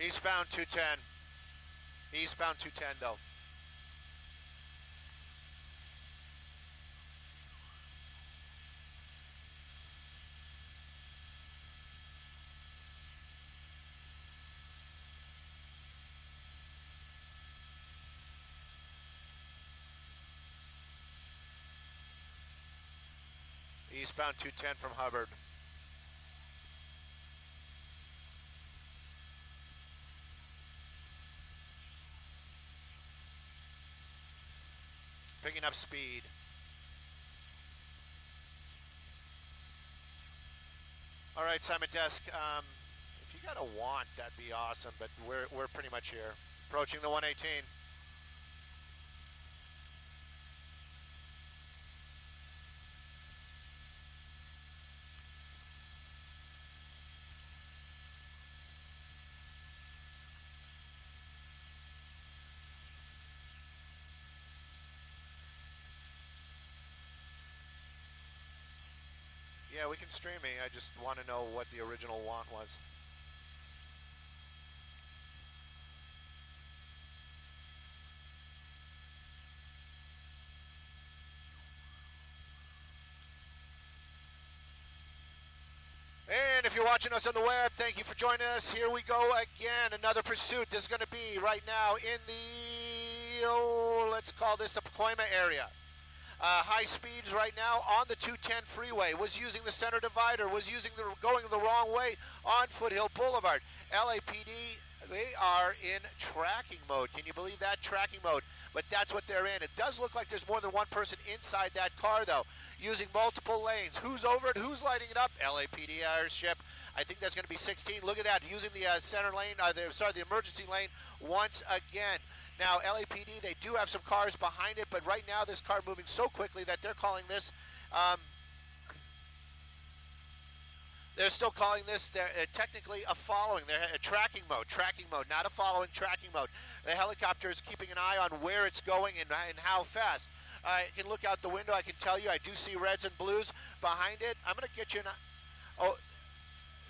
Eastbound 210. Eastbound 210, though. Eastbound 210 from Hubbard. Picking up speed. All right, Simon Desk. If you got a want, that'd be awesome. But we're pretty much here, approaching the 118. Yeah, we can stream me. I just want to know what the original want was. And if you're watching us on the web, thank you for joining us. Here we go again. Another pursuit. This is going to be right now in the, let's call this the Pacoima area. High speeds right now on the 210 freeway, was using the center divider, was going the wrong way on Foothill Boulevard. LAPD, they are in tracking mode. Can you believe that? Tracking mode. But that's what they're in. It does look like there's more than one person inside that car, though, using multiple lanes. Who's over it? Who's lighting it up? LAPD airship. I think that's going to be 16. Look at that, using the center lane, the emergency lane once again. Now, LAPD, they do have some cars behind it, but right now this car moving so quickly that they're calling this, they're still calling this technically a following. They're a tracking mode, not a following, tracking mode. The helicopter is keeping an eye on where it's going and how fast. I can look out the window. I can tell you I do see reds and blues behind it. I'm going to get you an... Oh,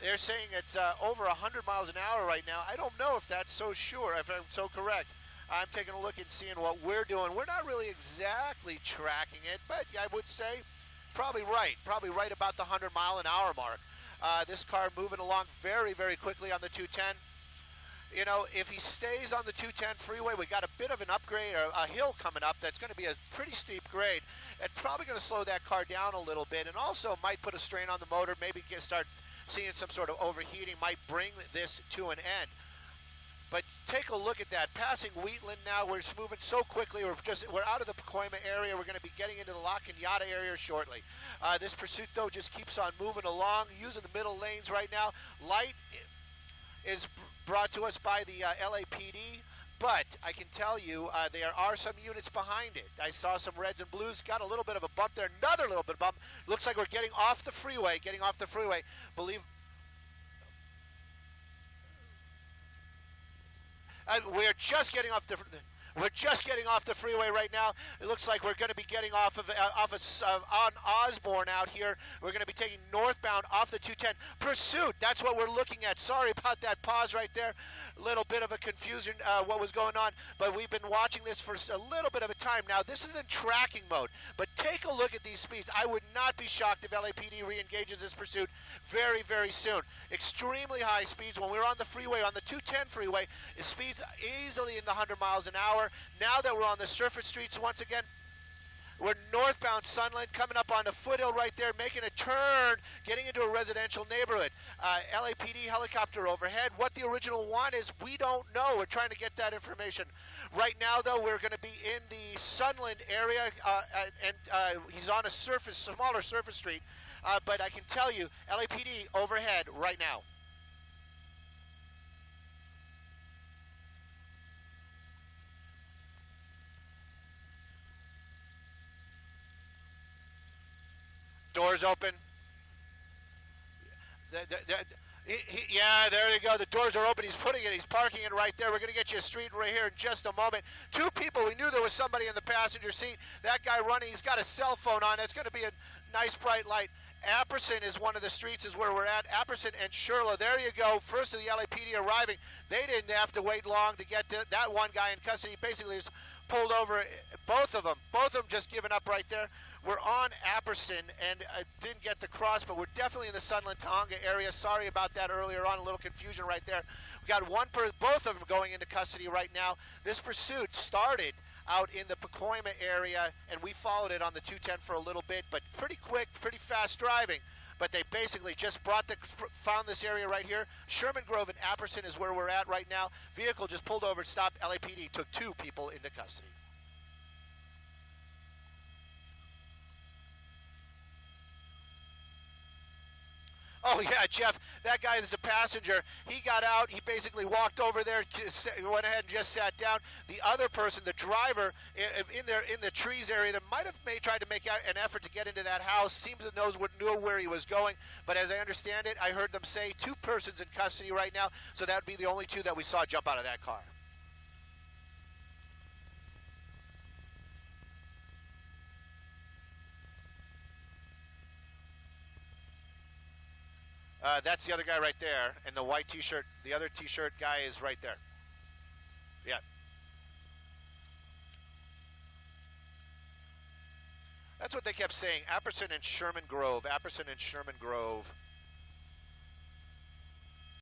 they're saying it's over 100 miles an hour right now. I don't know if that's so sure, if I'm so correct. I'm taking a look and seeing what we're doing. We're not really exactly tracking it, but I would say probably right about the 100 mile an hour mark. This car moving along very, very quickly on the 210. You know, if he stays on the 210 freeway, we got a bit of an upgrade, or a hill coming up that's going to be a pretty steep grade, and probably going to slow that car down a little bit, and also might put a strain on the motor, maybe start seeing some sort of overheating, might bring this to an end. But take a look at that. Passing Wheatland now, we're moving so quickly. We're out of the Pacoima area. We're going to be getting into the La Cañada area shortly. This pursuit, though, just keeps on moving along, using the middle lanes right now. Light is brought to us by the LAPD, but I can tell you there are some units behind it. I saw some reds and blues. Got a little bit of a bump there. Another little bit of bump. Looks like we're getting off the freeway. We're just getting off the freeway right now. It looks like we're going to be getting off of on Osborne out here. We're going to be taking northbound off the 210. Pursuit, that's what we're looking at. Sorry about that pause right there. A little bit of a confusion what was going on, but we've been watching this for a little bit of a time now. This is in tracking mode, but take a look at these speeds. I would not be shocked if LAPD re-engages this pursuit very, very soon. Extremely high speeds. When we were on the freeway, on the 210 freeway, it speeds easily in the 100 miles an hour. Now that we're on the surface streets once again, we're northbound Sunland, coming up on the Foothill right there, making a turn, getting into a residential neighborhood. LAPD helicopter overhead. What the original one is, we don't know. We're trying to get that information. Right now, though, we're going to be in the Sunland area, and he's on a smaller surface street. But I can tell you, LAPD overhead right now. Doors open. Yeah, there you go. The doors are open. He's parking it right there. We're going to get you a street right here in just a moment. Two people. We knew there was somebody in the passenger seat. That guy running, he's got a cell phone on. It's going to be a nice bright light. Apperson is one of the streets is where we're at. Apperson and Sherlow. There you go. First of the LAPD arriving. They didn't have to wait long to get that one guy in custody. Basically, just pulled over both of them. Both of them just giving up right there. We're on Apperson and didn't get the cross, but we're definitely in the Sunland Tonga area. Sorry about that earlier on. A little confusion right there. We got both of them going into custody right now. This pursuit started out in the Pacoima area, and we followed it on the 210 for a little bit, but pretty quick, pretty fast driving. But they basically just found this area right here. Sherman Grove and Apperson is where we're at right now. Vehicle just pulled over and stopped. LAPD took 2 people into custody. Oh, yeah, Jeff, that guy is a passenger. He got out. He basically walked over there, went ahead and just sat down. The other person, the driver, in the trees area that may tried to make an effort to get into that house, seems to know where he was going. But as I understand it, I heard them say 2 persons in custody right now, so that would be the only 2 that we saw jump out of that car. That's the other guy right there, and the white T-shirt, the other T-shirt guy is right there. Yeah. That's what they kept saying. Apperson and Sherman Grove. Apperson and Sherman Grove.